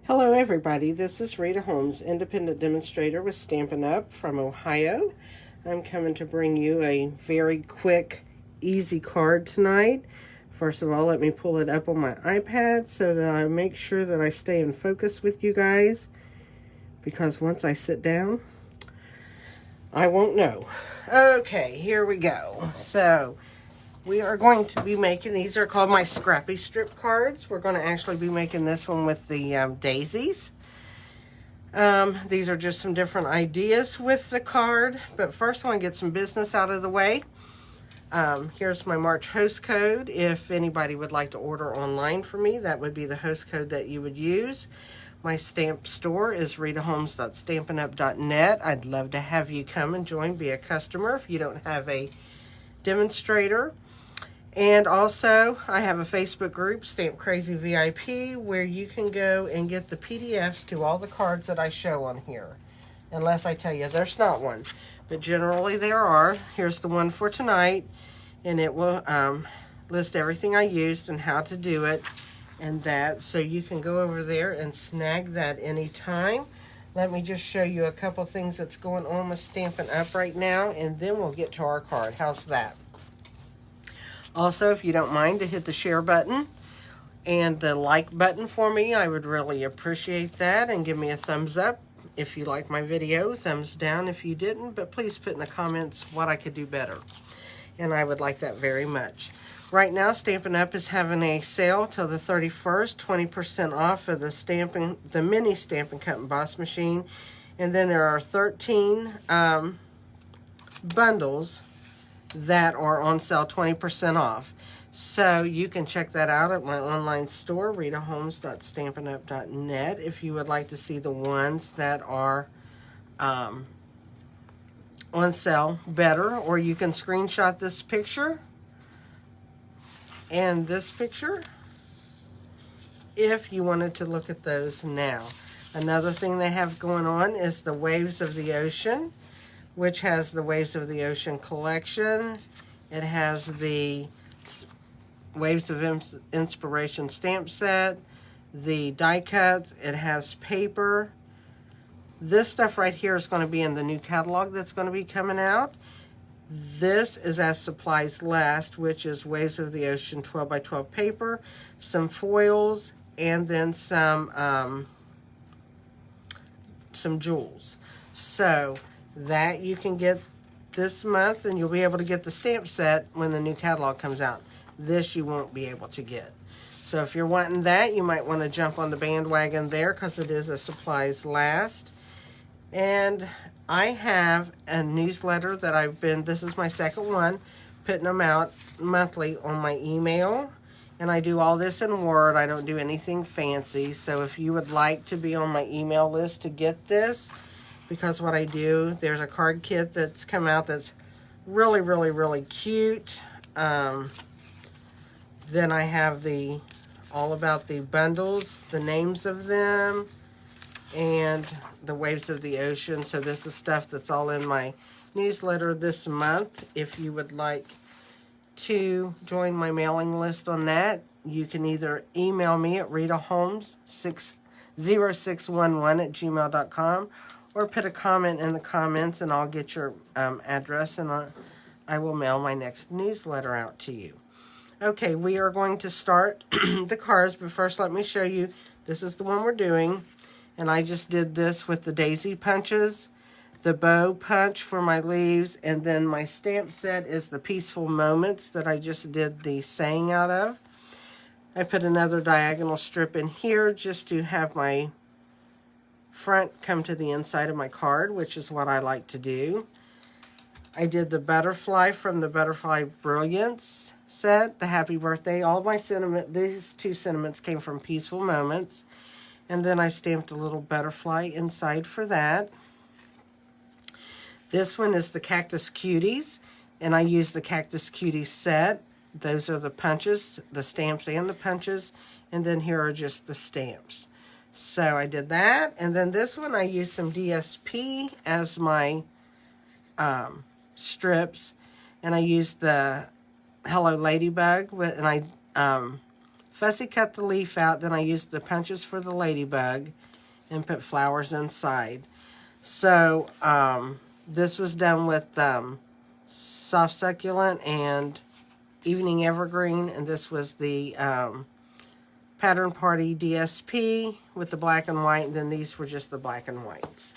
Hello everybody, this is Rita Holmes, independent demonstrator with Stampin' Up from Ohio. I'm coming to bring you a very quick, easy card tonight. First of all, let me pull it up on my iPad so that I make sure that I stay in focus with you guys, because once I sit down, I won't know. Okay, here we go. So, we are going to be making, these are called my Scrappy Strip cards. We're going to actually be making this one with the daisies. These are just some different ideas with the card, but first I want to get some business out of the way. Here's my March host code. If anybody would like to order online for me, that would be the host code that you would use. My stamp store is ritaholmes.stampinup.net. I'd love to have you come and join, be a customer if you don't have a demonstrator. And also, I have a Facebook group, Stamp Crazy VIP, where you can go and get the PDFs to all the cards that I show on here. Unless I tell you there's not one. But generally there are. Here's the one for tonight. And it will list everything I used and how to do it. And that, so you can go over there and snag that anytime. Let me just show you a couple things that's going on with Stampin' Up right now. And then we'll get to our card. How's that? Also, if you don't mind to hit the share button and the like button for me, I would really appreciate that. And give me a thumbs up if you like my video, thumbs down if you didn't, but please put in the comments what I could do better. And I would like that very much. Right now, Stampin' Up is having a sale till the 31st, 20% off of the mini Stampin' Cut and Boss machine. And then there are 13 bundles that are on sale 20% off. So you can check that out at my online store, ritaholmes.stampinup.net, if you would like to see the ones that are on sale better. Or you can screenshot this picture and this picture if you wanted to look at those now. Another thing they have going on is the Waves of the Ocean, which has the Waves of the Ocean collection. It has the Waves of Inspiration stamp set, the die cuts, it has paper. This stuff right here is going to be in the new catalog that's going to be coming out. This is As Supplies Last, which is Waves of the Ocean 12 by 12 paper, some foils, and then some jewels. So that you can get this month, and you'll be able to get the stamp set when the new catalog comes out. This you won't be able to get. So if you're wanting that, you might want to jump on the bandwagon there, because it is As Supplies Last. And I have a newsletter that this is my second one, putting them out monthly on my email. And I do all this in Word. I don't do anything fancy. So if you would like to be on my email list to get this, because what I do, there's a card kit that's come out that's really, really, really cute. Then I have all about the bundles, the names of them, and the Waves of the Ocean. So this is stuff that's all in my newsletter this month. If you would like to join my mailing list on that, you can either email me at ritaholmes0611@gmail.com, or put a comment in the comments and I'll get your address, and I will mail my next newsletter out to you. Okay, we are going to start the cards, but first let me show you. This is the one we're doing, and I just did this with the daisy punches, the bow punch for my leaves, and then my stamp set is the Peaceful Moments that I just did the saying out of. I put another diagonal strip in here just to have my front come to the inside of my card, which is what I like to do. I did the butterfly from the Butterfly Brilliance set, the Happy Birthday. All my these two sentiments came from Peaceful Moments. And then I stamped a little butterfly inside for that. This one is the Cactus Cuties, and I used the Cactus Cuties set. Those are the punches, the stamps and the punches, and then here are just the stamps. So I did that, and then this one I used some DSP as my strips, and I used the Hello Ladybug, and I fussy cut the leaf out, then I used the punches for the ladybug and put flowers inside. So this was done with soft succulent and evening evergreen, and this was the Pattern Party DSP with the black and white, and then these were just the black and whites.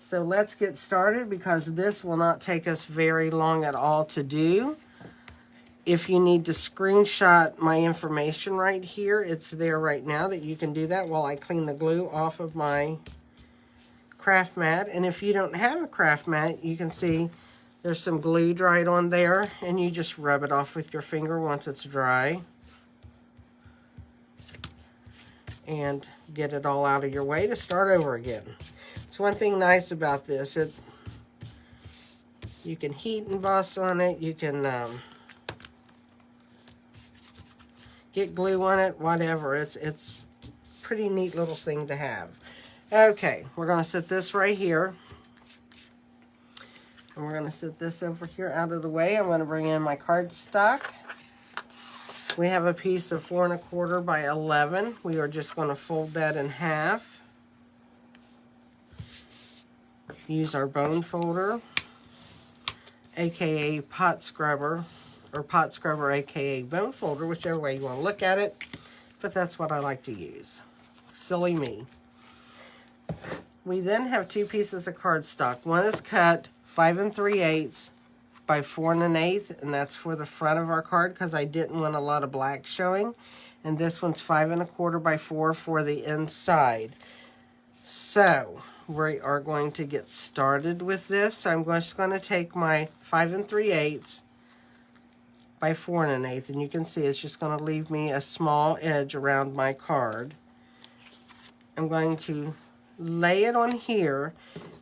So let's get started, because this will not take us very long at all to do. If you need to screenshot my information right here, it's there right now that you can do that while I clean the glue off of my craft mat. And if you don't have a craft mat, you can see there's some glue dried on there, and you just rub it off with your finger once it's dry and get it all out of your way to start over again. It's one thing nice about this, you can heat emboss on it, you can get glue on it, whatever. It's pretty neat little thing to have. Okay, we're going to set this right here. And we're going to set this over here out of the way. I'm going to bring in my cardstock. We have a piece of 4 1/4 by 11. We are just going to fold that in half. Use our bone folder, aka pot scrubber, or pot scrubber aka bone folder, whichever way you want to look at it. But that's what I like to use. Silly me. We then have 2 pieces of cardstock. One is cut 5 3/8 by 4 1/8, and that's for the front of our card because I didn't want a lot of black showing. And this one's 5 1/4 by 4 for the inside. So we are going to get started with this. So I'm just going to take my 5 3/8 by 4 1/8, and you can see it's just going to leave me a small edge around my card. I'm going to lay it on here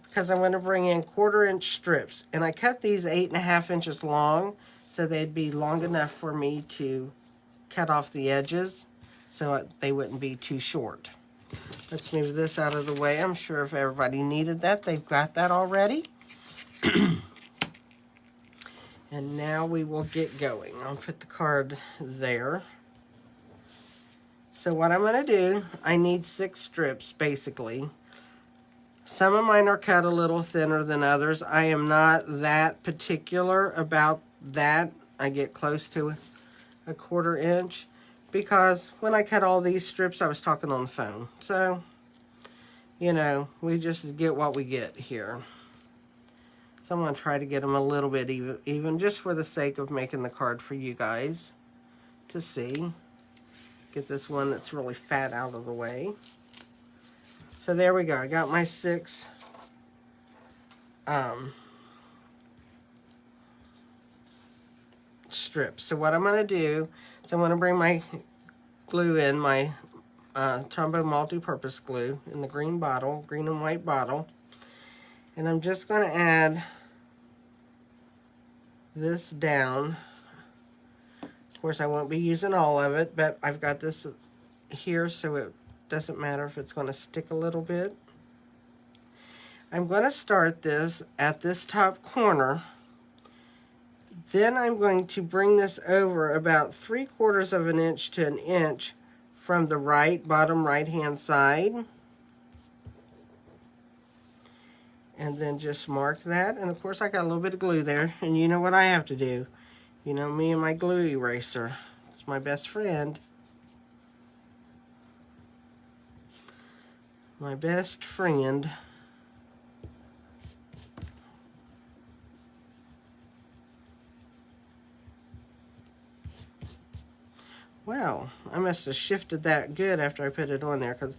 because I'm going to bring in 1/4 inch strips, and I cut these 8 1/2 inches long so they'd be long enough for me to cut off the edges so they wouldn't be too short. Let's move this out of the way. I'm sure if everybody needed that, they've got that already. And now we will get going. I'll put the card there. So what I'm going to do, I need 6 strips basically. Some of mine are cut a little thinner than others. I am not that particular about that. I get close to 1/4 inch because when I cut all these strips, I was talking on the phone. So, you know, we just get what we get here. So I'm going to try to get them a little bit even just for the sake of making the card for you guys to see. Get this one that's really fat out of the way. So there we go. I got my 6 strips. So what I'm going to do is I'm going to bring my glue in, my Tombow multi-purpose glue in the green bottle, green and white bottle. And I'm just going to add this down. Of course, I won't be using all of it, but I've got this here so it doesn't matter if it's going to stick a little bit. I'm going to start this at this top corner. Then I'm going to bring this over about 3/4 of an inch to an inch from the bottom right hand side. And then just mark that. And of course I got a little bit of glue there. And you know what I have to do. You know me and my glue eraser. It's my best friend. My best friend. Wow, I must have shifted that good after I put it on there because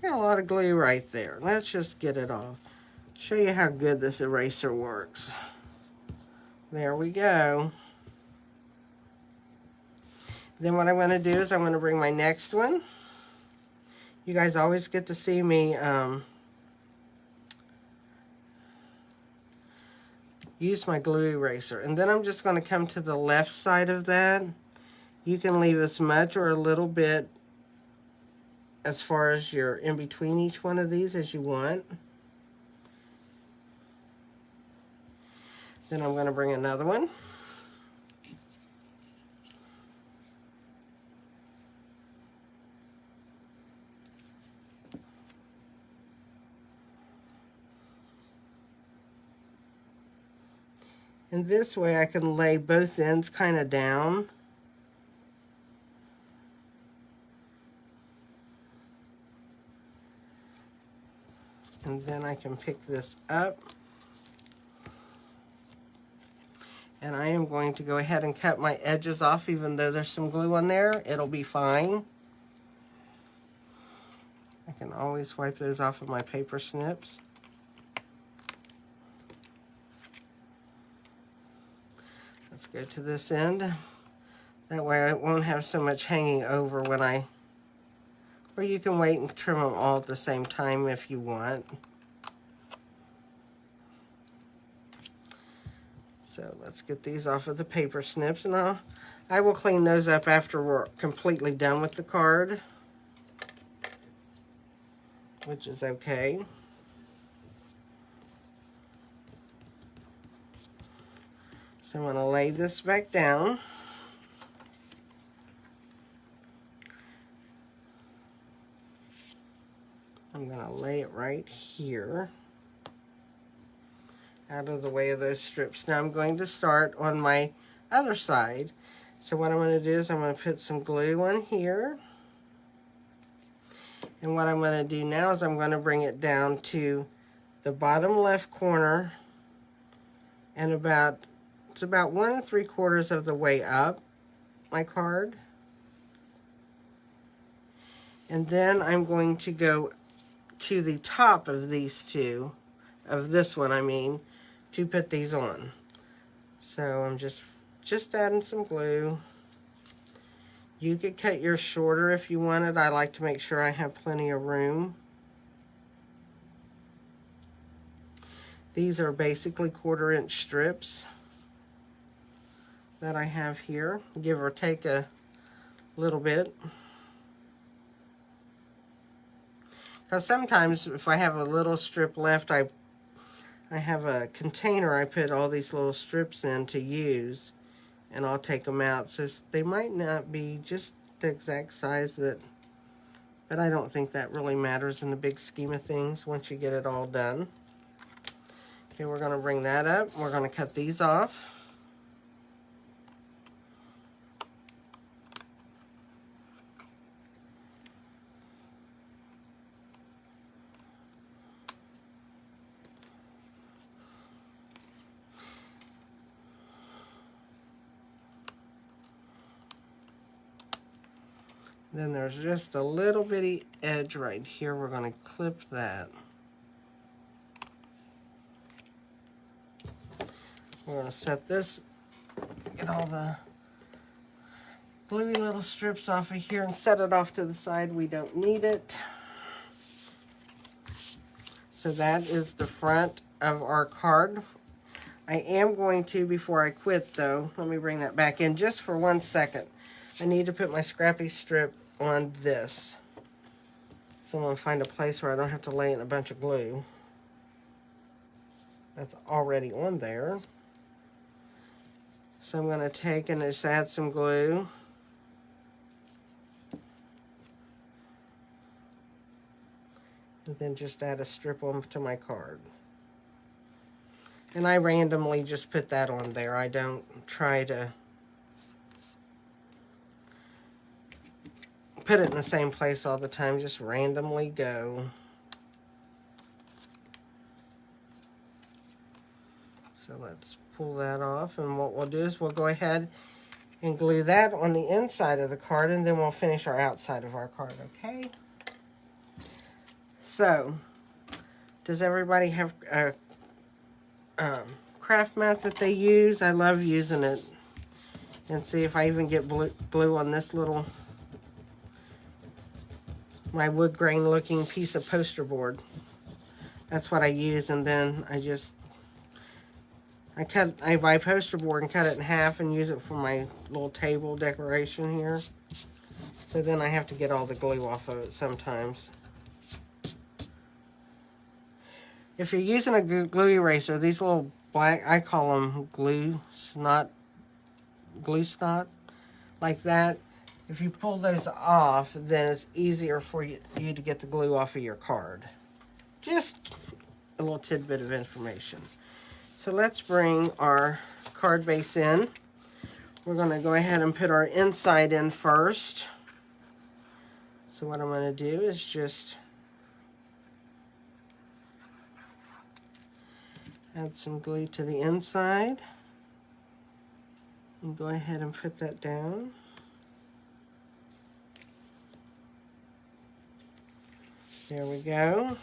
I got a lot of glue right there. Let's just get it off. Show you how good this eraser works. There we go. Then what I'm going to do is I'm going to bring my next one. You guys always get to see me use my glue eraser. And then I'm just going to come to the left side of that. You can leave as much or a little bit as far as you're in between each one of these as you want. Then I'm going to bring another one. And this way I can lay both ends kind of down. And then I can pick this up. And I am going to go ahead and cut my edges off, even though there's some glue on there. It'll be fine. I can always wipe those off of my paper snips. Let's go to this end. That way I won't have so much hanging over when or you can wait and trim them all at the same time if you want. So let's get these off of the paper snips, and I will clean those up after we're completely done with the card, which is okay. So I'm going to lay this back down. I'm going to lay it right here, out of the way of those strips. Now I'm going to start on my other side. So what I'm going to do is I'm going to put some glue on here. And what I'm going to do now is I'm going to bring it down to the bottom left corner, and it's about 1 3/4 of the way up my card. And then I'm going to go to the top of these two, of this one I mean, to put these on. So I'm just adding some glue. You could cut yours shorter if you wanted. I like to make sure I have plenty of room. These are basically 1/4 inch strips that I have here, give or take a little bit. Because sometimes if I have a little strip left, I have a container I put all these little strips in to use, and I'll take them out. So they might not be just the exact size but I don't think that really matters in the big scheme of things once you get it all done. Okay, we're going to bring that up. We're going to cut these off. Then there's just a little bitty edge right here. We're going to clip that. We're going to set this, get all the gluey little strips off of here and set it off to the side. We don't need it. So that is the front of our card. I am going to, before I quit though, let me bring that back in just for 1 second. I need to put my scrappy strip on this. So I'm going to find a place where I don't have to lay in a bunch of glue. That's already on there. So I'm going to take and just add some glue. And then just add a strip onto my card. And I randomly just put that on there. I don't try to put it in the same place all the time, just randomly go. So let's pull that off, and what we'll do is we'll go ahead and glue that on the inside of the card, and then we'll finish our outside of our card, okay? So, does everybody have a craft mat that they use? I love using it. And see if I even get glue on this little, my wood grain looking piece of poster board. That's what I use, and then I buy poster board and cut it in half and use it for my little table decoration here. So then I have to get all the glue off of it sometimes. If you're using a glue eraser, these little black, I call them glue snot, like that. If you pull those off, then it's easier for you to get the glue off of your card. Just a little tidbit of information. So let's bring our card base in. We're going to go ahead and put our inside in first. So what I'm going to do is just add some glue to the inside. And go ahead and put that down. There we go.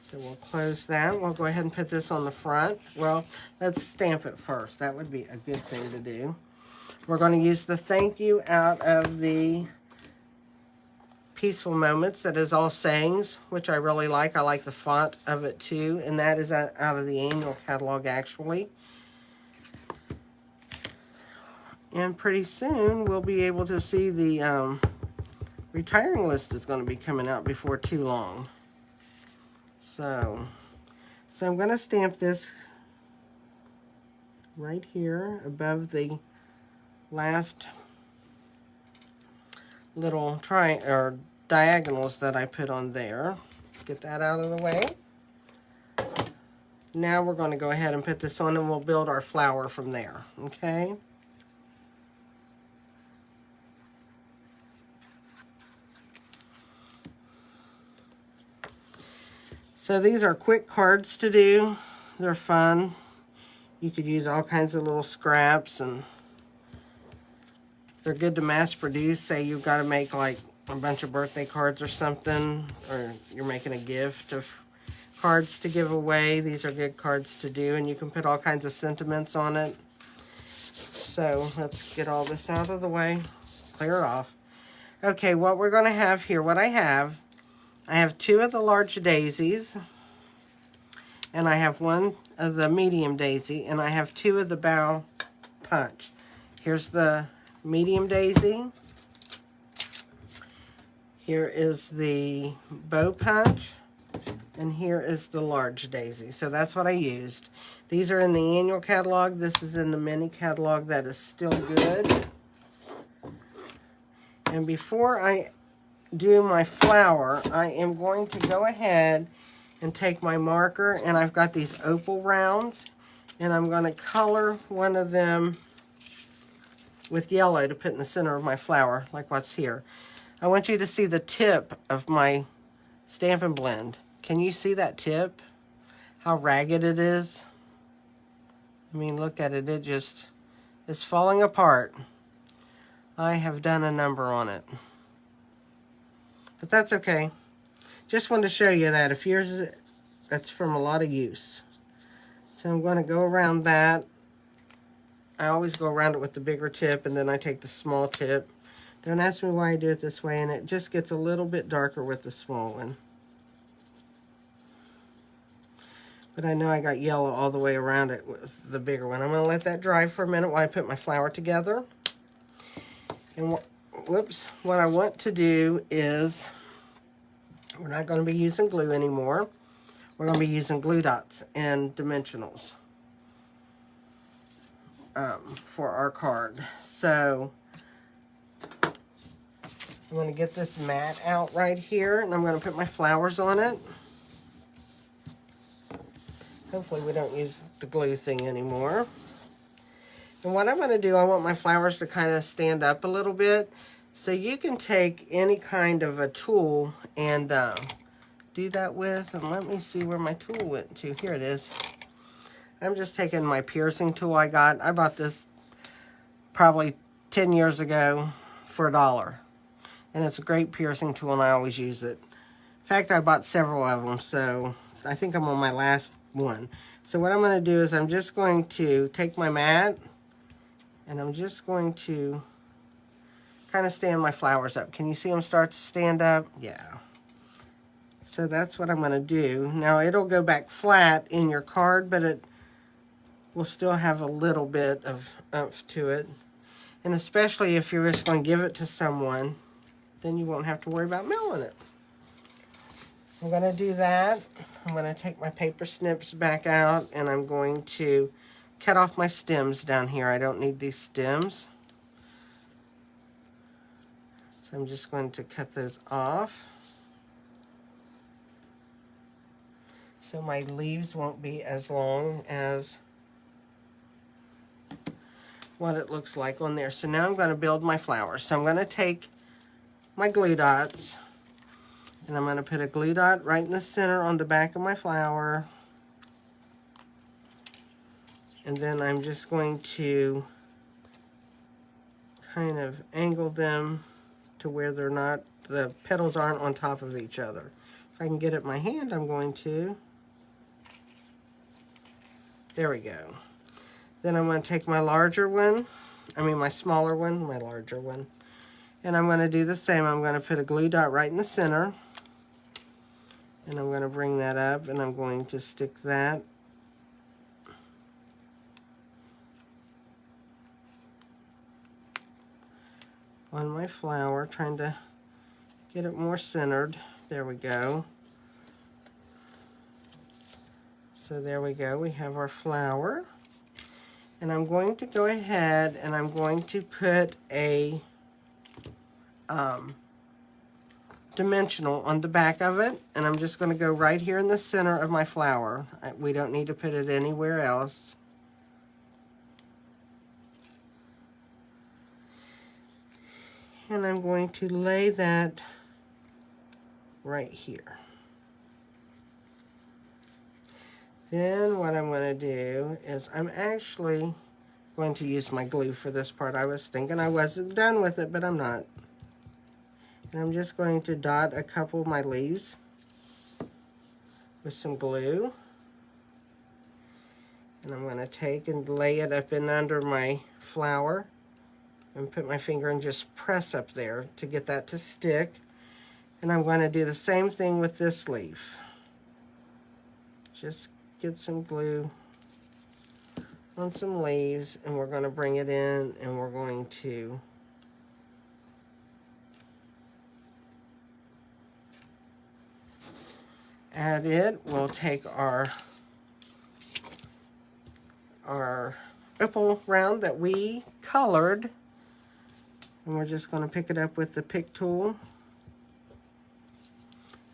So we'll close that. We'll go ahead and put this on the front. Well, let's stamp it first. That would be a good thing to do. We're going to use the thank you out of the Peaceful Moments. That is all sayings, which I really like. I like the font of it too. And that is out of the annual catalog, actually. And pretty soon we'll be able to see the retiring list is going to be coming out before too long. So I'm going to stamp this right here above the last little diagonals that I put on there. Get that out of the way. Now we're going to go ahead and put this on, and we'll build our flower from there. Okay. So these are quick cards to do. They're fun. You could use all kinds of little scraps, and they're good to mass produce. Say you've got to make like a bunch of birthday cards or something, or you're making a gift of cards to give away. These are good cards to do, and you can put all kinds of sentiments on it. So let's get all this out of the way, clear it off. Okay, what we're going to have here, I have 2 of the large daisies, and I have 1 of the medium daisy, and I have 2 of the Bough punch. Here's the medium daisy. Here is the bow punch, and here is the large daisy. So that's what I used. These are in the annual catalog. This is in the mini catalog that is still good. And before I do my flower, I am going to go ahead and take my marker, and I've got these opal rounds, and I'm going to color one of them with yellow to put in the center of my flower, like what's here. I want you to see the tip of my Stampin' Blend. Can you see that tip? How ragged it is? I mean, look at it. It just is falling apart. I have done a number on it. But that's okay. Just wanted to show you that. If yours, that's from a lot of use. So I'm going to go around that. I always go around it with the bigger tip, and then I take the small tip. Don't ask me why I do it this way, and it just gets a little bit darker with the small one. But I know I got yellow all the way around it with the bigger one. I'm going to let that dry for a minute while I put my flower together. And whoops, what I want to do is, we're not going to be using glue anymore. We're going to be using glue dots and dimensionals for our card. So I'm going to get this mat out right here, and I'm going to put my flowers on it. Hopefully we don't use the glue thing anymore. And what I'm going to do, I want my flowers to kind of stand up a little bit. So you can take any kind of a tool and do that with. And let me see where my tool went to. Here it is. I'm just taking my piercing tool I got. I bought this probably 10 years ago for $1. And it's a great piercing tool, and I always use it. In fact, I bought several of them, so I think I'm on my last one. So what I'm going to do is I'm just going to take my mat, and I'm just going to kind of stand my flowers up. Can you see them start to stand up? Yeah. So that's what I'm going to do. Now it'll go back flat in your card, but it will still have a little bit of oomph to it. And especially if you're just going to give it to someone, then you won't have to worry about mailing it. I'm going to do that. I'm going to take my paper snips back out, and I'm going to cut off my stems down here. I don't need these stems. So I'm just going to cut those off, so my leaves won't be as long as what it looks like on there. So now I'm going to build my flower. So I'm going to take my glue dots, and I'm going to put a glue dot right in the center on the back of my flower. And then I'm just going to kind of angle them to where they're not, the petals aren't on top of each other. If I can get it in my hand, I'm going to. There we go. Then I'm going to take my larger one, my smaller one, my larger one, and I'm going to do the same. I'm going to put a glue dot right in the center, and I'm going to bring that up, and I'm going to stick that on my flower, trying to get it more centered. There we go. So there we go, we have our flower. And I'm going to go ahead and I'm going to put a dimensional on the back of it. And I'm just going to go right here in the center of my flower. We don't need to put it anywhere else. And I'm going to lay that right here. Then what I'm going to do is I'm actually going to use my glue for this part. I was thinking I wasn't done with it, but I'm not. And I'm just going to dot a couple of my leaves with some glue. And I'm going to take and lay it up in under my flower and put my finger and just press up there to get that to stick. And I'm going to do the same thing with this leaf. Just get some glue on some leaves, and we're going to bring it in, and we're going to add it. We'll take our opal round that we colored, and we're just going to pick it up with the pick tool,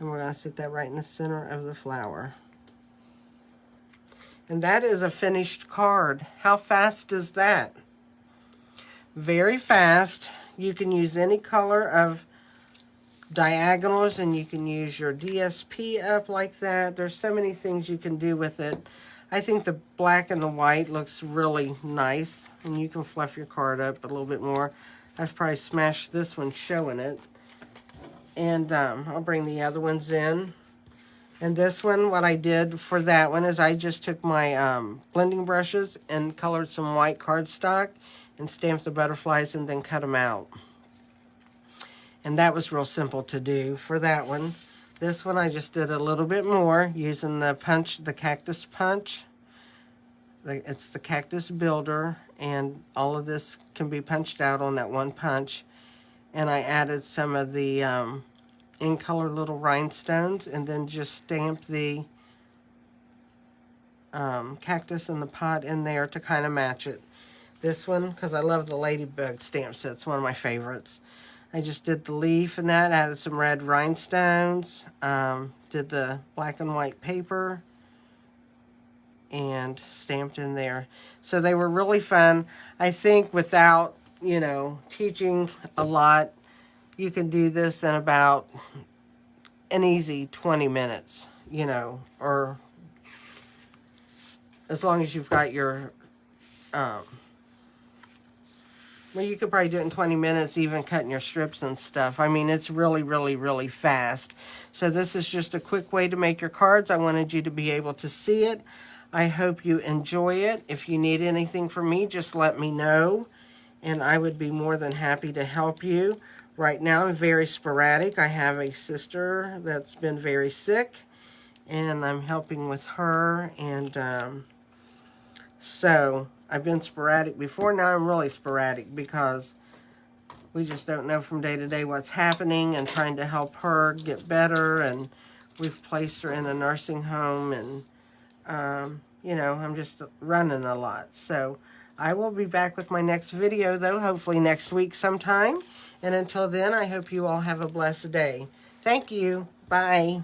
and we're going to stick that right in the center of the flower. And that is a finished card. How fast is that? Very fast. You can use any color of diagonals, and you can use your DSP up like that. There's so many things you can do with it. I think the black and the white looks really nice, and you can fluff your card up a little bit more. I've probably smashed this one showing it. And I'll bring the other ones in. And this one, what I did for that one is I just took my blending brushes and colored some white cardstock and stamped the butterflies and then cut them out. And that was real simple to do for that one. This one I just did a little bit more using the punch, the cactus punch. It's the cactus builder, and all of this can be punched out on that one punch. And I added some of the in color little rhinestones, and then just stamp the cactus in the pot in there to kind of match it. This one, because I love the ladybug stamp set, it's one of my favorites. I just did the leaf and that, added some red rhinestones, did the black and white paper, and stamped in there. So they were really fun. I think without, you know, teaching a lot, you can do this in about an easy 20 minutes, you know, or as long as you've got your, well, you could probably do it in 20 minutes, even cutting your strips and stuff. I mean, it's really, really, really fast. So this is just a quick way to make your cards. I wanted you to be able to see it. I hope you enjoy it. If you need anything from me, just let me know, and I would be more than happy to help you. Right now, I'm very sporadic. I have a sister that's been very sick, and I'm helping with her. And so I've been sporadic before. Now I'm really sporadic because we just don't know from day to day what's happening, and trying to help her get better. And we've placed her in a nursing home, and, you know, I'm just running a lot. So I will be back with my next video, though, hopefully next week sometime. And until then, I hope you all have a blessed day. Thank you. Bye.